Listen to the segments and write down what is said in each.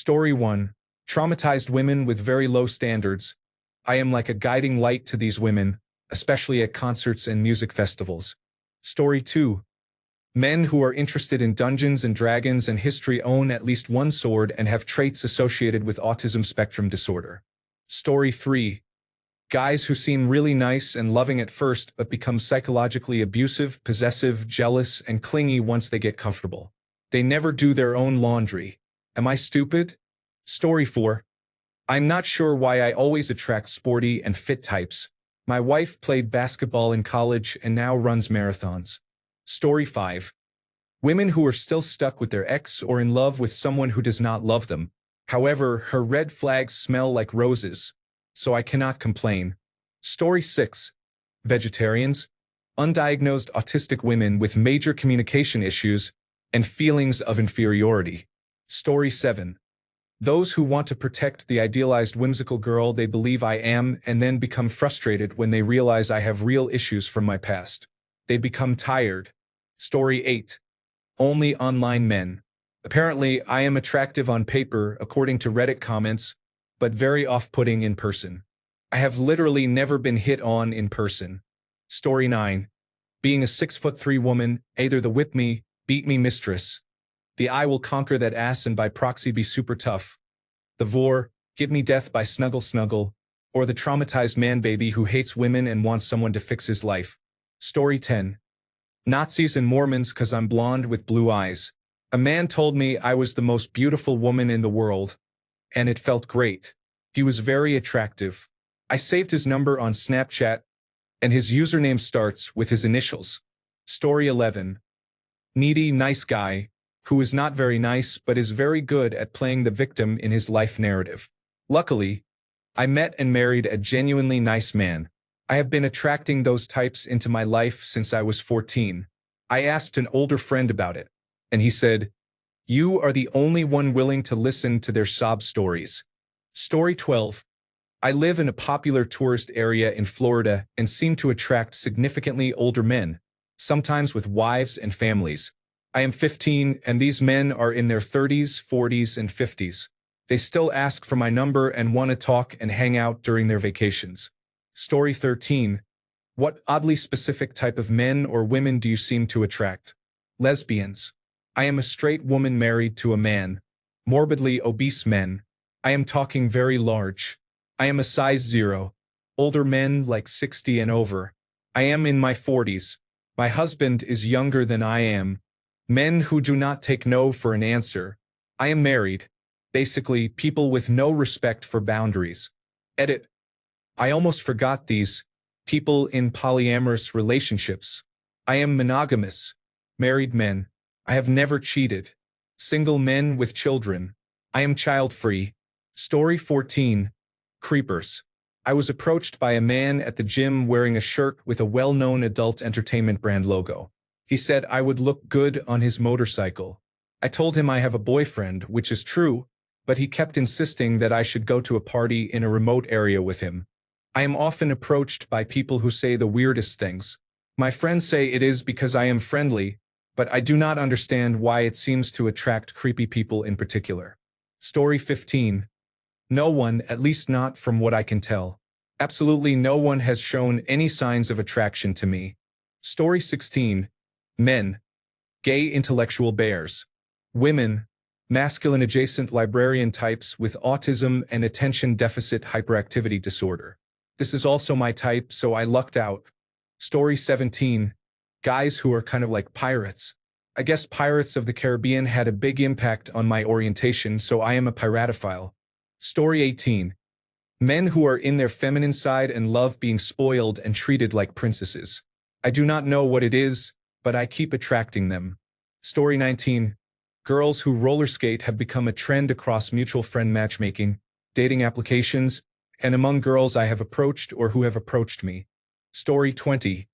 Story 1. Traumatized women with very low standards. I am like a guiding light to these women, especially at concerts and music festivals. Story 2. Men who are interested in Dungeons and Dragons and history own at least one sword and have traits associated with autism spectrum disorder. Story 3. Guys who seem really nice and loving at first but become psychologically abusive, possessive, jealous, and clingy once they get comfortable. They never do their own laundry. Am I stupid? Story 4. I'm not sure why I always attract sporty and fit types. My wife played basketball in college and now runs marathons. Story 5. Women who are still stuck with their ex or in love with someone who does not love them. However, her red flags smell like roses, so I cannot complain. Story 6. Vegetarians. Undiagnosed autistic women with major communication issues and feelings of inferiority. Story 7. Those who want to protect the idealized whimsical girl they believe I am and then become frustrated when they realize I have real issues from my past. They become tired. Story 8. Only online men. Apparently, I am attractive on paper, according to Reddit comments, but very off-putting in person. I have literally never been hit on in person. Story 9. Being a 6'3" woman, either the whip me, beat me mistress. The I will conquer that ass and by proxy be super tough. The vor, give me death by snuggle snuggle, or the traumatized man baby who hates women and wants someone to fix his life. Story 10. Nazis and Mormons 'cause I'm blonde with blue eyes. A man told me I was the most beautiful woman in the world, and it felt great. He was very attractive. I saved his number on Snapchat, and his username starts with his initials. Story 11. Needy, nice guy, who is not very nice but is very good at playing the victim in his life narrative. Luckily, I met and married a genuinely nice man. I have been attracting those types into my life since I was 14. I asked an older friend about it, and he said, "You are the only one willing to listen to their sob stories." Story 12. I live in a popular tourist area in Florida and seem to attract significantly older men, sometimes with wives and families. I am 15, and these men are in their 30s, 40s, and 50s. They still ask for my number and want to talk and hang out during their vacations. Story 13. What oddly specific type of men or women do you seem to attract? Lesbians. I am a straight woman married to a man. Morbidly obese men. I am talking very large. I am a size 0. Older men like 60 and over. I am in my 40s. My husband is younger than I am. Men who do not take no for an answer. I am married. Basically, people with no respect for boundaries. Edit. I almost forgot these. People in polyamorous relationships. I am monogamous. Married men. I have never cheated. Single men with children. I am child-free. Story 14. Creepers. I was approached by a man at the gym wearing a shirt with a well-known adult entertainment brand logo. He said I would look good on his motorcycle. I told him I have a boyfriend, which is true, but he kept insisting that I should go to a party in a remote area with him. I am often approached by people who say the weirdest things. My friends say it is because I am friendly, but I do not understand why it seems to attract creepy people in particular. Story 15. No one, at least not from what I can tell. Absolutely no one has shown any signs of attraction to me. Story 16. Men. Gay intellectual bears. Women. Masculine adjacent librarian types with autism and attention deficit hyperactivity disorder. This is also my type, so I lucked out. Story 17. Guys who are kind of like pirates. I guess Pirates of the Caribbean had a big impact on my orientation, so I am a piratophile. Story 18. Men who are in their feminine side and love being spoiled and treated like princesses. I do not know what it is, but I keep attracting them. Story 19. Girls who roller skate have become a trend across mutual friend matchmaking, dating applications, and among girls I have approached or who have approached me. Story 20.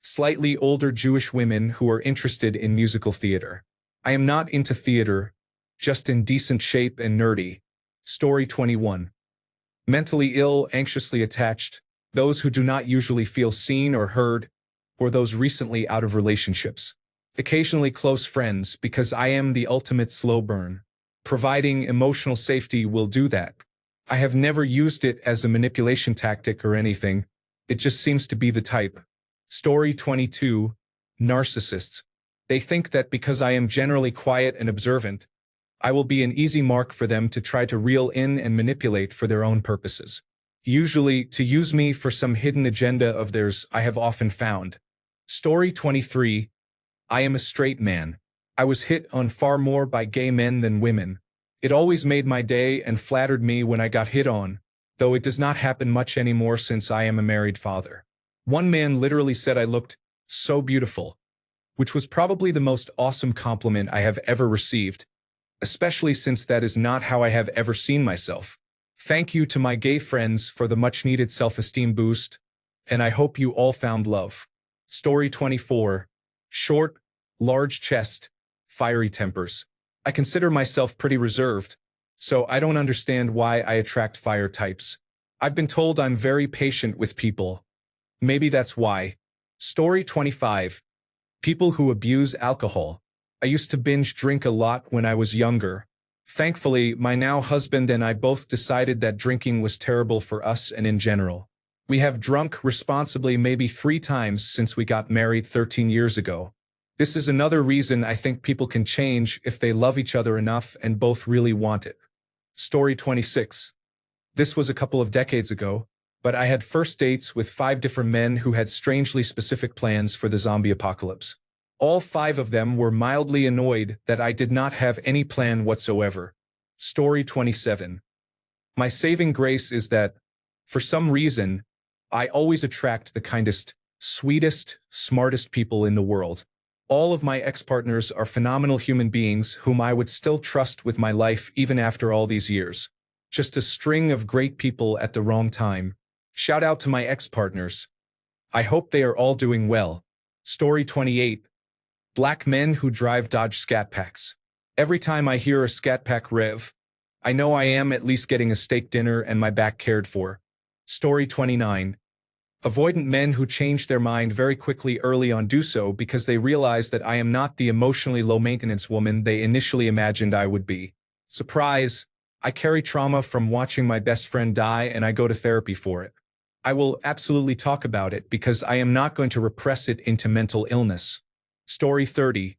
Slightly older Jewish women who are interested in musical theater. I am not into theater, just in decent shape and nerdy. Story 21. Mentally ill, anxiously attached, those who do not usually feel seen or heard, or those recently out of relationships. Occasionally close friends because I am the ultimate slow burn. Providing emotional safety will do that. I have never used it as a manipulation tactic or anything. It just seems to be the type. Story 22. Narcissists. They think that because I am generally quiet and observant, I will be an easy mark for them to try to reel in and manipulate for their own purposes. Usually, to use me for some hidden agenda of theirs, I have often found. Story 23. I am a straight man. I was hit on far more by gay men than women. It always made my day and flattered me when I got hit on, though it does not happen much anymore since I am a married father. One man literally said I looked so beautiful, which was probably the most awesome compliment I have ever received, especially since that is not how I have ever seen myself. Thank you to my gay friends for the much-needed self-esteem boost, and I hope you all found love. Story 24. Short, large chest, fiery tempers. I consider myself pretty reserved, so I don't understand why I attract fire types. I've been told I'm very patient with people. Maybe that's why. Story 25. People who abuse alcohol. I used to binge drink a lot when I was younger. Thankfully, my now husband and I both decided that drinking was terrible for us and in general. We have drunk responsibly maybe 3 times since we got married 13 years ago. This is another reason I think people can change if they love each other enough and both really want it. Story 26. This was a couple of decades ago, but I had first dates with 5 different men who had strangely specific plans for the zombie apocalypse. All 5 of them were mildly annoyed that I did not have any plan whatsoever. Story 27. My saving grace is that, for some reason, I always attract the kindest, sweetest, smartest people in the world. All of my ex-partners are phenomenal human beings whom I would still trust with my life even after all these years. Just a string of great people at the wrong time. Shout out to my ex-partners. I hope they are all doing well. Story 28. Black men who drive Dodge Scat Packs. Every time I hear a Scat Pack rev, I know I am at least getting a steak dinner and my back cared for. Story 29. Avoidant men who change their mind very quickly early on do so because they realize that I am not the emotionally low-maintenance woman they initially imagined I would be. Surprise! I carry trauma from watching my best friend die and I go to therapy for it. I will absolutely talk about it because I am not going to repress it into mental illness. Story 30.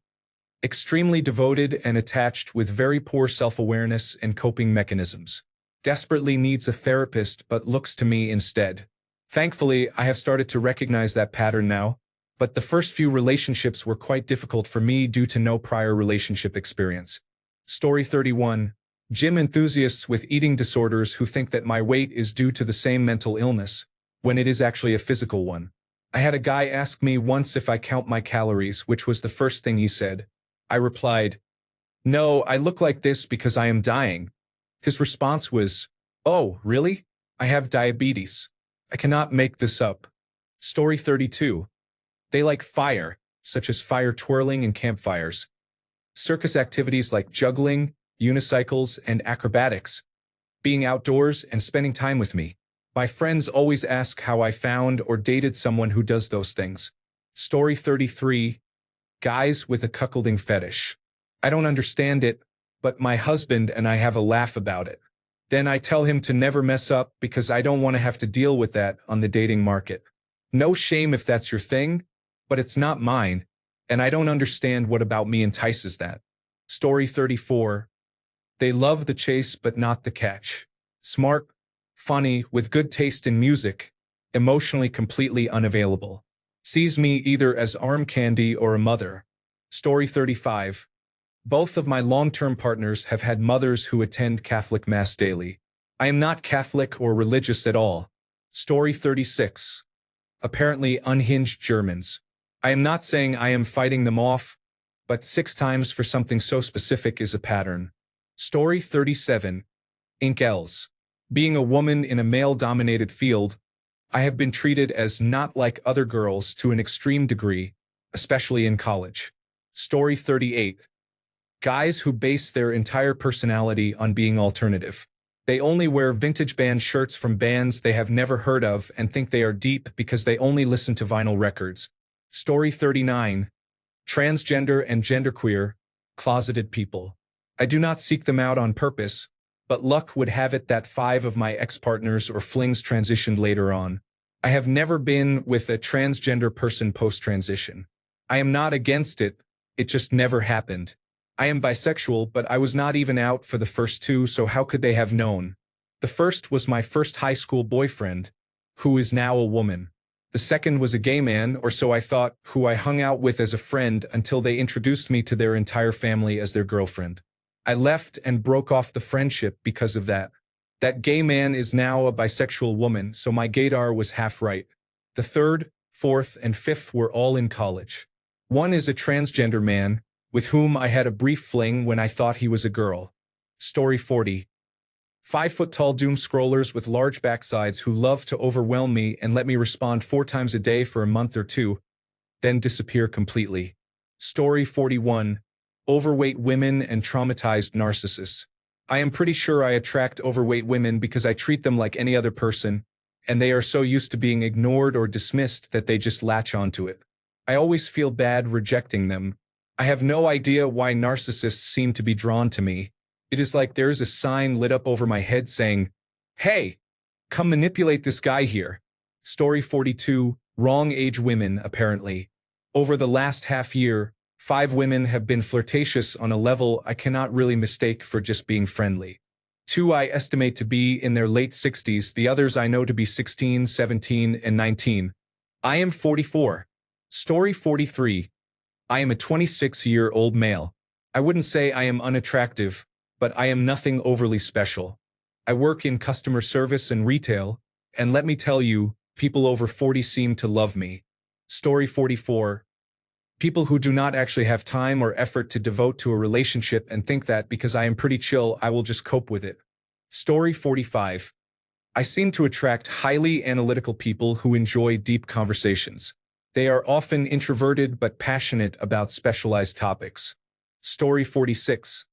Extremely devoted and attached with very poor self-awareness and coping mechanisms. Desperately needs a therapist but looks to me instead. Thankfully, I have started to recognize that pattern now, but the first few relationships were quite difficult for me due to no prior relationship experience. Story 31. Gym enthusiasts with eating disorders who think that my weight is due to the same mental illness, when it is actually a physical one. I had a guy ask me once if I count my calories, which was the first thing he said. I replied, "No, I look like this because I am dying." His response was, "Oh, really? I have diabetes. I cannot make this up." Story 32. They like fire, such as fire twirling and campfires. Circus activities like juggling, unicycles, and acrobatics. Being outdoors and spending time with me. My friends always ask how I found or dated someone who does those things. Story 33. Guys with a cuckolding fetish. I don't understand it, but my husband and I have a laugh about it. Then I tell him to never mess up because I don't want to have to deal with that on the dating market. No shame if that's your thing, but it's not mine, and I don't understand what about me entices that. Story 34. They love the chase but not the catch. Smart, funny, with good taste in music, emotionally completely unavailable. Sees me either as arm candy or a mother. Story 35. Both of my long-term partners have had mothers who attend Catholic Mass daily. I am not Catholic or religious at all. Story 36. Apparently unhinged Germans. I am not saying I am fighting them off, but 6 times for something so specific is a pattern. Story 37. Ink-Els. Being a woman in a male-dominated field, I have been treated as not like other girls to an extreme degree, especially in college. Story 38. Guys who base their entire personality on being alternative. They only wear vintage band shirts from bands they have never heard of and think they are deep because they only listen to vinyl records. Story 39. Transgender and genderqueer, closeted people. I do not seek them out on purpose, but luck would have it that 5 of my ex-partners or flings transitioned later on. I have never been with a transgender person post-transition. I am not against it, it just never happened. I am bisexual, but I was not even out for the first 2, so how could they have known? The first was my first high school boyfriend, who is now a woman. The second was a gay man, or so I thought, who I hung out with as a friend until they introduced me to their entire family as their girlfriend. I left and broke off the friendship because of that. That gay man is now a bisexual woman, so my gaydar was half right. The third, fourth, and fifth were all in college. One is a transgender man, with whom I had a brief fling when I thought he was a girl. Story 40. 5-foot-tall doom scrollers with large backsides who love to overwhelm me and let me respond 4 times a day for a month or 2, then disappear completely. Story 41. Overweight women and traumatized narcissists. I am pretty sure I attract overweight women because I treat them like any other person, and they are so used to being ignored or dismissed that they just latch onto it. I always feel bad rejecting them. I have no idea why narcissists seem to be drawn to me. It is like there is a sign lit up over my head saying, "Hey, come manipulate this guy here." Story 42. Wrong age women, apparently. Over the last half year, 5 women have been flirtatious on a level I cannot really mistake for just being friendly. 2 I estimate to be in their late 60s, the others I know to be 16, 17, and 19. I am 44. Story 43. I am a 26-year-old male. I wouldn't say I am unattractive, but I am nothing overly special. I work in customer service and retail, and let me tell you, people over 40 seem to love me. Story 44. People who do not actually have time or effort to devote to a relationship and think that because I am pretty chill, I will just cope with it. Story 45. I seem to attract highly analytical people who enjoy deep conversations. They are often introverted but passionate about specialized topics. Story 46.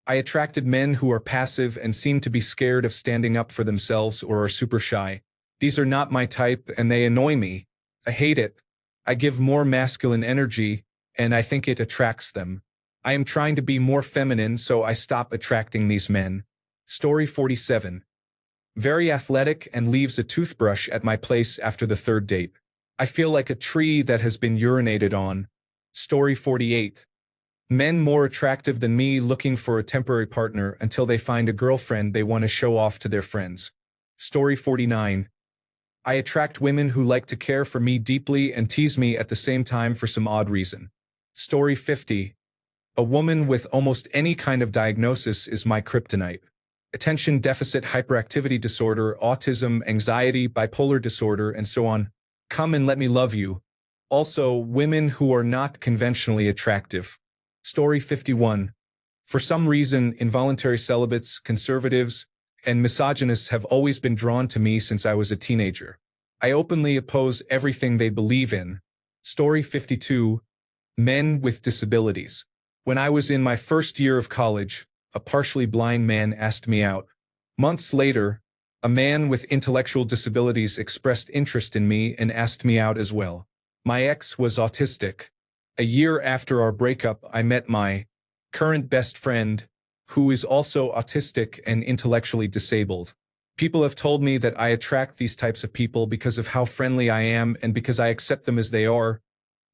I attracted men who are passive and seem to be scared of standing up for themselves or are super shy. These are not my type and they annoy me. I hate it. I give more masculine energy, and I think it attracts them. I am trying to be more feminine, so I stop attracting these men. Story 47. Very athletic and leaves a toothbrush at my place after the 3rd date. I feel like a tree that has been urinated on. Story 48. Men more attractive than me looking for a temporary partner until they find a girlfriend they want to show off to their friends. Story 49. I attract women who like to care for me deeply and tease me at the same time for some odd reason. Story 50. A woman with almost any kind of diagnosis is my kryptonite. Attention deficit hyperactivity disorder, autism, anxiety, bipolar disorder, and so on. Come and let me love you. Also, women who are not conventionally attractive. Story 51. For some reason, involuntary celibates, conservatives, and misogynists have always been drawn to me since I was a teenager. I openly oppose everything they believe in. Story 52. Men with disabilities. When I was in my first year of college, a partially blind man asked me out. Months later, a man with intellectual disabilities expressed interest in me and asked me out as well. My ex was autistic. A year after our breakup, I met my current best friend, who is also autistic and intellectually disabled. People have told me that I attract these types of people because of how friendly I am and because I accept them as they are,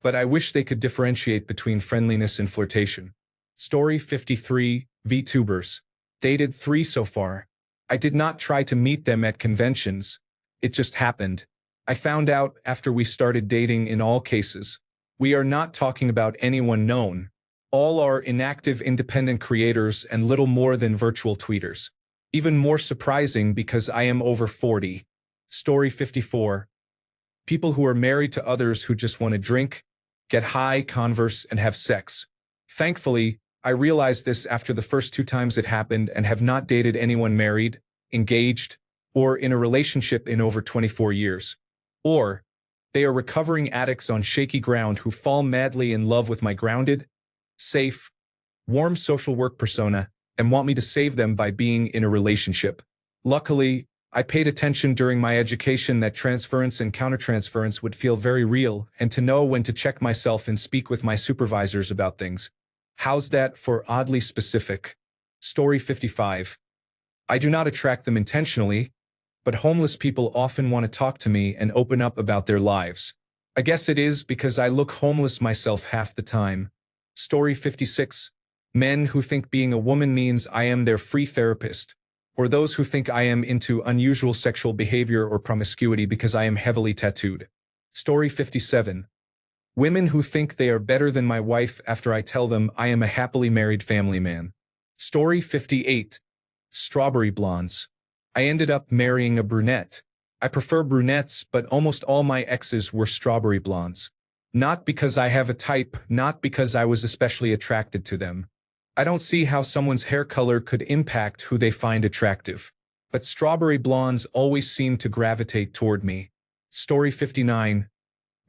but I wish they could differentiate between friendliness and flirtation. Story 53. VTubers. Dated 3 so far. I did not try to meet them at conventions. It just happened. I found out after we started dating in all cases. We are not talking about anyone known. All are inactive independent creators and little more than virtual tweeters. Even more surprising because I am over 40. Story 54. People who are married to others who just want to drink, get high, converse, and have sex. Thankfully, I realized this after the first 2 times it happened and have not dated anyone married, engaged, or in a relationship in over 24 years. Or, they are recovering addicts on shaky ground who fall madly in love with my grounded, safe, warm social work persona and want me to save them by being in a relationship. Luckily, I paid attention during my education that transference and countertransference would feel very real and to know when to check myself and speak with my supervisors about things. How's that for oddly specific? Story 55. I do not attract them intentionally, but homeless people often want to talk to me and open up about their lives. I guess it is because I look homeless myself half the time. Story 56. Men who think being a woman means I am their free therapist, or those who think I am into unusual sexual behavior or promiscuity because I am heavily tattooed. Story 57. Women who think they are better than my wife after I tell them I am a happily married family man. Story 58. Strawberry blondes. I ended up marrying a brunette. I prefer brunettes, but almost all my exes were strawberry blondes. Not because I have a type, not because I was especially attracted to them. I don't see how someone's hair color could impact who they find attractive. But strawberry blondes always seem to gravitate toward me. Story 59.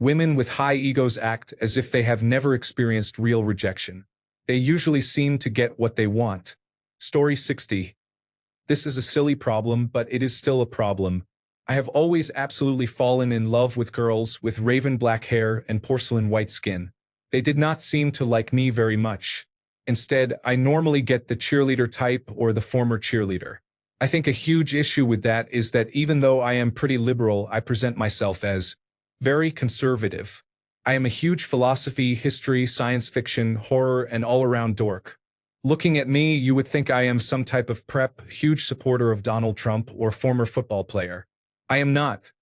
Women with high egos act as if they have never experienced real rejection. They usually seem to get what they want. Story 60. This is a silly problem, but it is still a problem. I have always absolutely fallen in love with girls with raven black hair and porcelain white skin. They did not seem to like me very much. Instead, I normally get the cheerleader type or the former cheerleader. I think a huge issue with that is that even though I am pretty liberal, I present myself as very conservative. I am a huge philosophy, history, science fiction, horror, and all-around dork. Looking at me, you would think I am some type of prep, huge supporter of Donald Trump or former football player. I am not.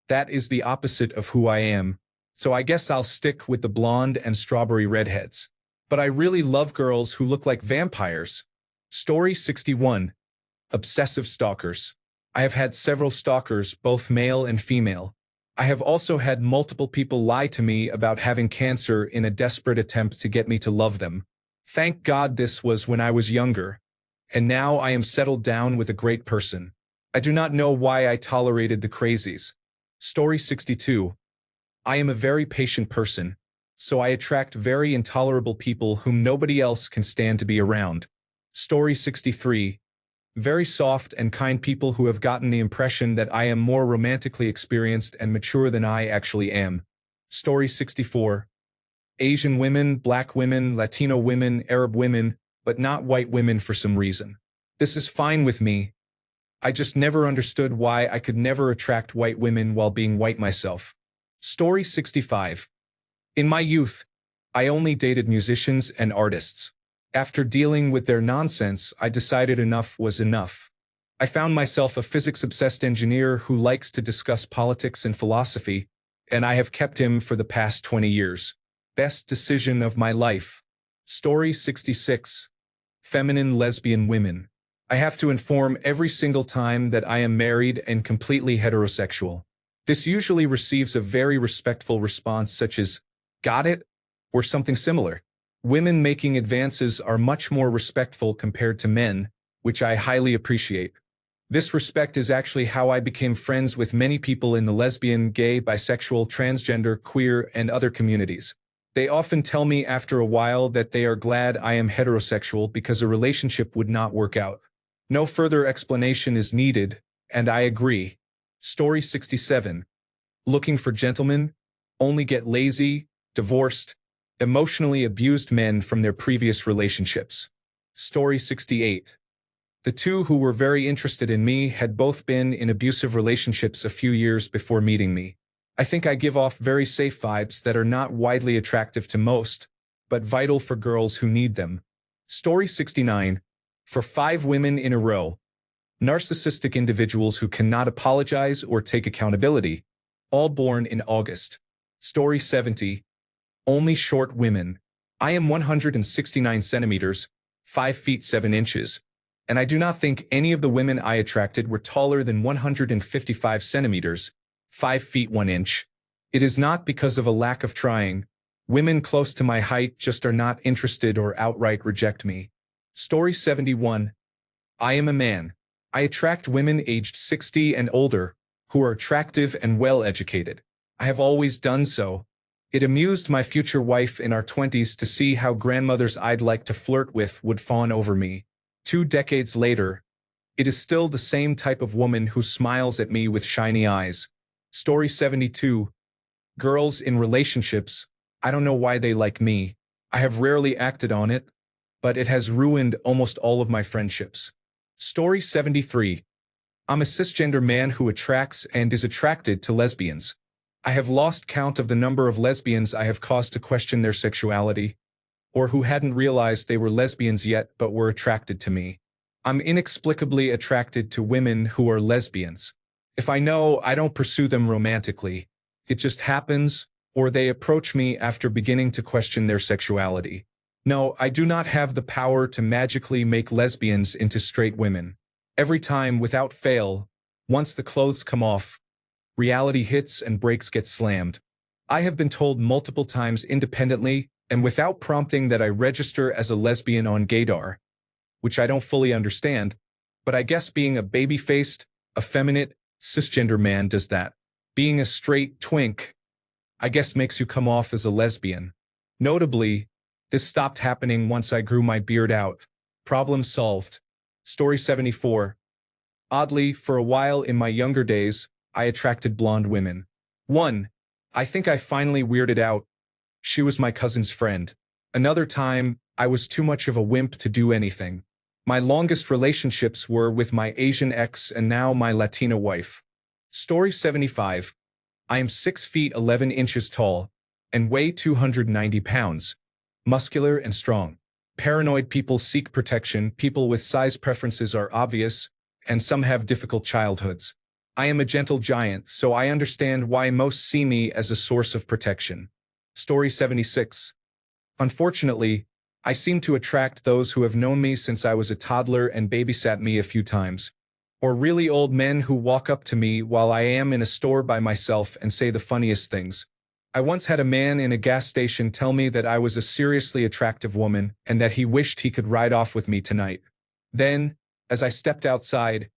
That is the opposite of who I am. So I guess I'll stick with the blonde and strawberry redheads. But I really love girls who look like vampires. Story 61. Obsessive stalkers. I have had several stalkers, both male and female. I have also had multiple people lie to me about having cancer in a desperate attempt to get me to love them. Thank God this was when I was younger. And now I am settled down with a great person. I do not know why I tolerated the crazies. Story 62. I am a very patient person, so I attract very intolerable people whom nobody else can stand to be around. Story 63. Very soft and kind people who have gotten the impression that I am more romantically experienced and mature than I actually am. Story 64. Asian women, black women, Latino women, Arab women, but not white women for some reason. This is fine with me. I just never understood why I could never attract white women while being white myself. Story 65. In my youth, I only dated musicians and artists. After dealing with their nonsense, I decided enough was enough. I found myself a physics-obsessed engineer who likes to discuss politics and philosophy, and I have kept him for the past 20 years. Best decision of my life. Story 66. Feminine lesbian women. I have to inform every single time that I am married and completely heterosexual. This usually receives a very respectful response such as, "Got it?" or something similar. Women making advances are much more respectful compared to men, which I highly appreciate. This respect is actually how I became friends with many people in the lesbian, gay, bisexual, transgender, queer, and other communities. They often tell me after a while that they are glad I am heterosexual because a relationship would not work out. No further explanation is needed, and I agree. Story 67. Looking for gentlemen? Only get lazy, divorced, emotionally abused men from their previous relationships. Story 68. The two who were very interested in me had both been in abusive relationships a few years before meeting me. I think I give off very safe vibes that are not widely attractive to most, but vital for girls who need them. Story 69. For 5 women in a row. Narcissistic individuals who cannot apologize or take accountability. All born in August. Story 70. Only short women. I am 169 centimeters, 5 feet 7 inches, and I do not think any of the women I attracted were taller than 155 centimeters, 5 feet 1 inch. It is not because of a lack of trying. Women close to my height just are not interested or outright reject me. Story 71. I am a man. I attract women aged 60 and older, who are attractive and well-educated. I have always done so. It amused my future wife in our 20s to see how grandmothers I'd like to flirt with would fawn over me. 2 decades later, it is still the same type of woman who smiles at me with shiny eyes. Story 72. Girls in relationships. I don't know why they like me. I have rarely acted on it. but it has ruined almost all of my friendships. Story 73. I'm a cisgender man who attracts and is attracted to lesbians. I have lost count of the number of lesbians I have caused to question their sexuality, or who hadn't realized they were lesbians yet but were attracted to me. I'm inexplicably attracted to women who are lesbians. If I know, I don't pursue them romantically. It just happens, or they approach me after beginning to question their sexuality. No, I do not have the power to magically make lesbians into straight women. Every time, without fail, once the clothes come off, reality hits and brakes get slammed. I have been told multiple times independently and without prompting that I register as a lesbian on Gaydar, which I don't fully understand, but I guess being a baby-faced, effeminate, cisgender man does that. Being a straight twink, I guess makes you come off as a lesbian. Notably, this stopped happening once I grew my beard out. Problem solved. Story 74. Oddly, for a while in my younger days, I attracted blonde women. One, I think I finally weirded out. She was my cousin's friend. Another time, I was too much of a wimp to do anything. My longest relationships were with my Asian ex and now my Latina wife. Story 75. I am 6 feet 11 inches tall and weigh 290 pounds. Muscular and strong. Paranoid people seek protection, people with size preferences are obvious, and some have difficult childhoods. I am a gentle giant, so I understand why most see me as a source of protection. Story 76. Unfortunately, I seem to attract those who have known me since I was a toddler and babysat me a few times. Or really old men who walk up to me while I am in a store by myself and say the funniest things. I once had a man in a gas station tell me that I was a seriously attractive woman and that he wished he could ride off with me tonight. Then, as I stepped outside,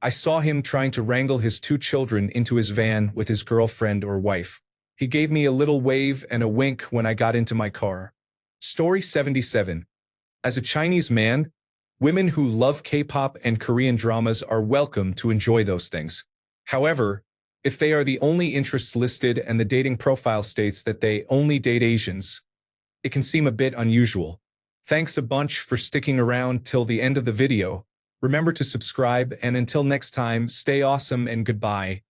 I saw him trying to wrangle his 2 children into his van with his girlfriend or wife. He gave me a little wave and a wink when I got into my car. Story 77. As a Chinese man, women who love K-pop and Korean dramas are welcome to enjoy those things. However, if they are the only interests listed and the dating profile states that they only date Asians, it can seem a bit unusual. Thanks a bunch for sticking around till the end of the video. Remember to subscribe, and until next time, stay awesome and goodbye.